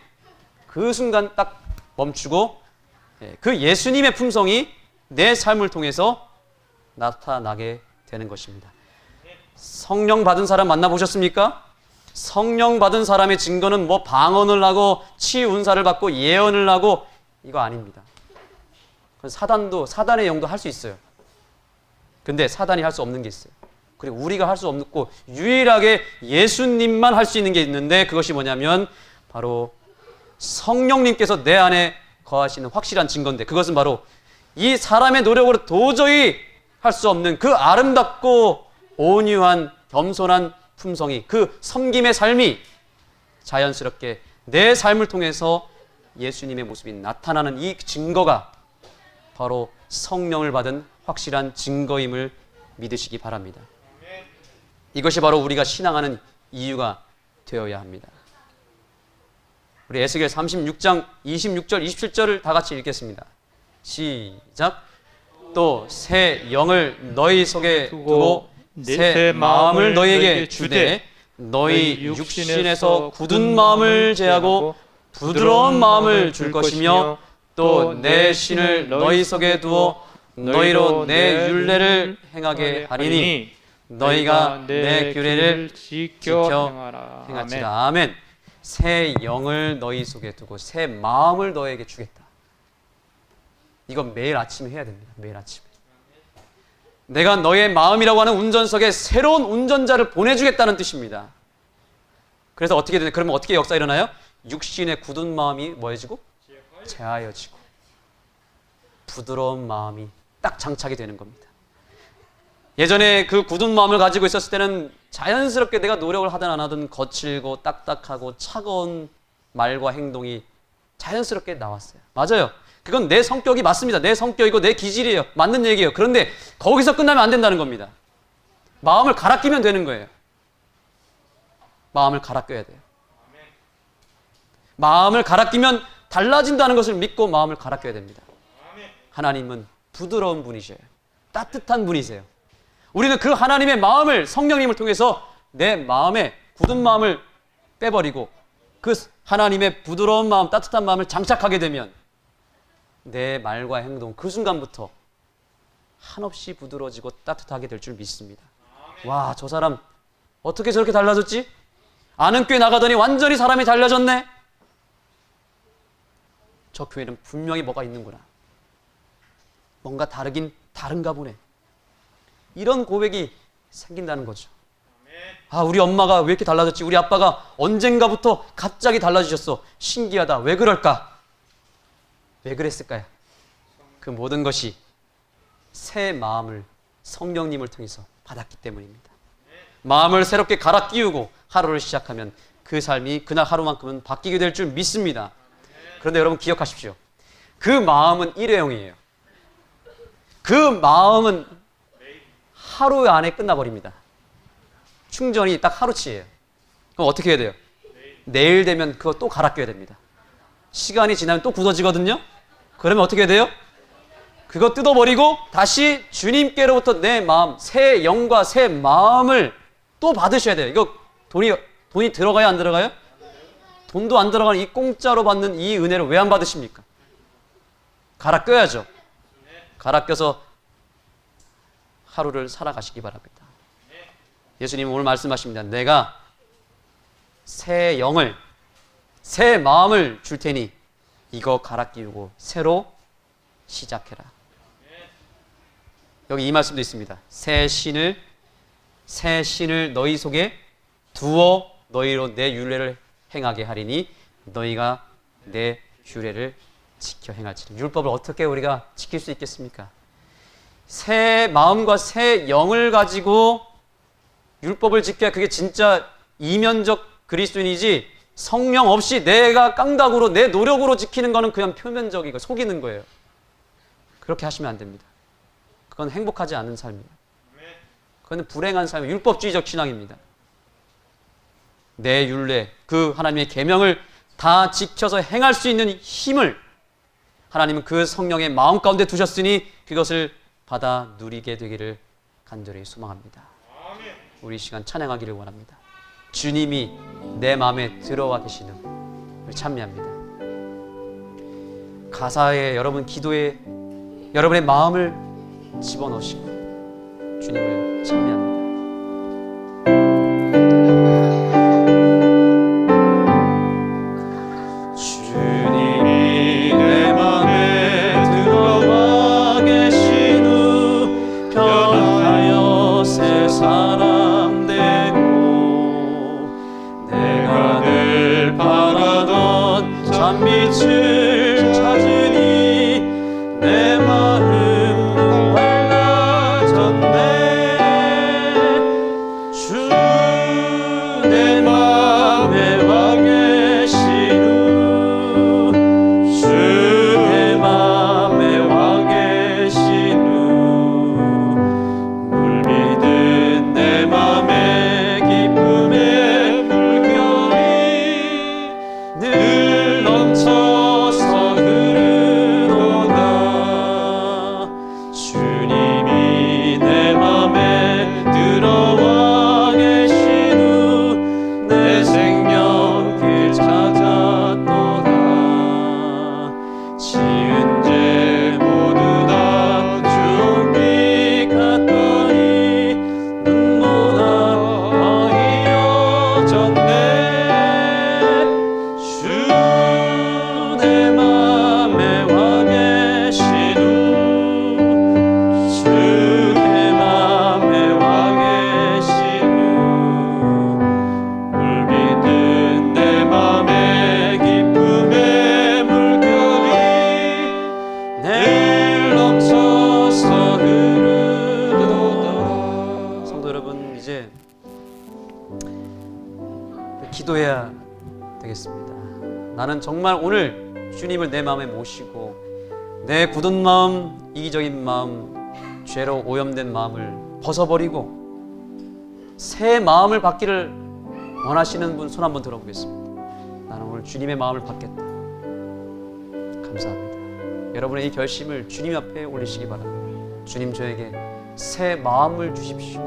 그 순간 딱 멈추고 그 예수님의 품성이 내 삶을 통해서 나타나게 되는 것입니다. 성령 받은 사람 만나보셨습니까? 성령 받은 사람의 증거는 뭐 방언을 하고 치운사를 받고 예언을 하고 이거 아닙니다. 사단의 영도 할 수 있어요. 근데 사단이 할 수 없는 게 있어요. 그리고 우리가 할 수 없고 유일하게 예수님만 할 수 있는 게 있는데 그것이 뭐냐면 바로 성령님께서 내 안에 거하시는 확실한 증거인데 그것은 바로 이 사람의 노력으로 도저히 할 수 없는 그 아름답고 온유한 겸손한 품성이 그 섬김의 삶이 자연스럽게 내 삶을 통해서 예수님의 모습이 나타나는 이 증거가 바로 성령을 받은 확실한 증거임을 믿으시기 바랍니다. 이것이 바로 우리가 신앙하는 이유가 되어야 합니다. 우리 에스겔 36장 26절 27절을 다 같이 읽겠습니다. 시작. 또 새 영을 너희 속에 두고 새 마음을 너희에게 주되 너희 육신에서 굳은 마음을 제하고 부드러운 마음을 줄 것이며 또 내 신을 너희 속에 두어 너희로 내 율례를 행하게 하리니 너희가 내 규례를 지켜 행할지라. 아멘. 새 영을 너희 속에 두고 새 마음을 너에게 주겠다. 이건 매일 아침에 해야 됩니다. 매일 아침에. 내가 너의 마음이라고 하는 운전석에 새로운 운전자를 보내주겠다는 뜻입니다. 그래서 어떻게 되냐? 그러면 어떻게 역사 일어나요? 육신의 굳은 마음이 뭐해지고? 제하여지고 부드러운 마음이 딱 장착이 되는 겁니다. 예전에 그 굳은 마음을 가지고 있었을 때는 자연스럽게 내가 노력을 하든 안 하든 거칠고 딱딱하고 차가운 말과 행동이 자연스럽게 나왔어요. 맞아요. 그건 내 성격이 맞습니다. 내 성격이고 내 기질이에요. 맞는 얘기예요. 그런데 거기서 끝나면 안 된다는 겁니다. 마음을 갈아 끼면 되는 거예요. 마음을 갈아 껴야 돼요. 마음을 갈아 끼면 달라진다는 것을 믿고 마음을 갈아 껴야 됩니다. 하나님은 부드러운 분이셔요. 따뜻한 분이세요. 우리는 그 하나님의 마음을 성령님을 통해서 내 마음에 굳은 마음을 빼버리고 그 하나님의 부드러운 마음, 따뜻한 마음을 장착하게 되면 내 말과 행동 그 순간부터 한없이 부드러워지고 따뜻하게 될 줄 믿습니다. 와, 저 사람 어떻게 저렇게 달라졌지? 아는 교회 나가더니 완전히 사람이 달라졌네? 저 교회는 분명히 뭐가 있는구나. 뭔가 다르긴 다른가 보네. 이런 고백이 생긴다는 거죠. 아, 우리 엄마가 왜 이렇게 달라졌지? 우리 아빠가 언젠가부터 갑자기 달라지셨어. 신기하다. 왜 그럴까? 왜 그랬을까요? 그 모든 것이 새 마음을 성령님을 통해서 받았기 때문입니다. 마음을 새롭게 갈아 끼우고 하루를 시작하면 그 삶이 그날 하루만큼은 바뀌게 될 줄 믿습니다. 그런데 여러분 기억하십시오. 그 마음은 일회용이에요. 그 마음은 하루 안에 끝나버립니다. 충전이 딱 하루치예요. 그럼 어떻게 해야 돼요? 내일 되면 그거 또 갈아 껴야 됩니다. 시간이 지나면 또 굳어지거든요. 그러면 어떻게 해야 돼요? 그거 뜯어버리고 다시 주님께로부터 내 마음, 새 영과 새 마음을 또 받으셔야 돼요. 이거 돈이 들어가요, 안 들어가요? 돈도 안 들어가는 이 공짜로 받는 이 은혜를 왜 안 받으십니까? 갈아 껴야죠. 갈아 껴서 하루를 살아가시기 바랍니다. 예수님은 오늘 말씀하십니다. 내가 새 영을, 새 마음을 줄 테니 이거 갈아 끼우고 새로 시작해라. 여기 이 말씀도 있습니다. 새 신을 너희 속에 두어 너희로 내 율례를 행하게 하리니 너희가 내 율례를 지켜 행할지니. 율법을 어떻게 우리가 지킬 수 있겠습니까? 새 마음과 새 영을 가지고 율법을 지켜야 그게 진짜 이면적 그리스도인이지, 성령 없이 내가 깡다구로 내 노력으로 지키는 거는 그냥 표면적이고 속이는 거예요. 그렇게 하시면 안 됩니다. 그건 행복하지 않은 삶이에요. 그건 불행한 삶이에요. 율법주의적 신앙입니다. 내 율례, 그 하나님의 계명을 다 지켜서 행할 수 있는 힘을 하나님은 그 성령의 마음 가운데 두셨으니 그것을 받아 누리게 되기를 간절히 소망합니다. 우리 시간 찬양하기를 원합니다. 주님이 내 마음에 들어와 계시는 찬미합니다. 가사에 여러분 기도에 여러분의 마음을 집어넣으시고 주님을 찬미합니다. 주님이 내 마음에 들어와 계신 후 변하여 새 사람 되고 내가 늘 바라던 참빛을 찾으니 내 마음 밝아졌네. 주 내 마음에 와 계신 후 주 내 마음에 와 계신 후 물밀듯 내 마음에 기쁨의 물결이 늘 넘쳐서 흐르도다. 주님이 내 맘에 들어와 계신 후 내 생명길 찾았도다. 지은 죄 모두 다 주홍빛 같더니 눈보다 하얘졌네. 주 내 맘에 와 계신 후 주 내 맘에 와 계신 후 물밀듯 내 맘에 기쁨의 물결이 늘 넘쳐서 흐르도다. 성도 여러분, 이제 기도해야 되겠습니다. 나는 정말 오늘 주님을 내 마음에 모시고 내 굳은 마음, 이기적인 마음, 죄로 오염된 마음을 벗어버리고 새 마음을 받기를 원하시는 분 손 한번 들어보겠습니다. 나는 오늘 주님의 마음을 받겠다. 감사합니다. 여러분의 이 결심을 주님 앞에 올리시기 바랍니다. 주님, 저에게 새 마음을 주십시오.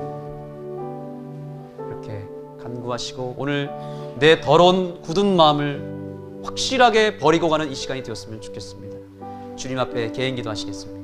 이렇게 간구하시고 오늘 내 더러운 굳은 마음을 확실하게 버리고 가는 이 시간이 되었으면 좋겠습니다. 주님 앞에 개인 기도하시겠습니다.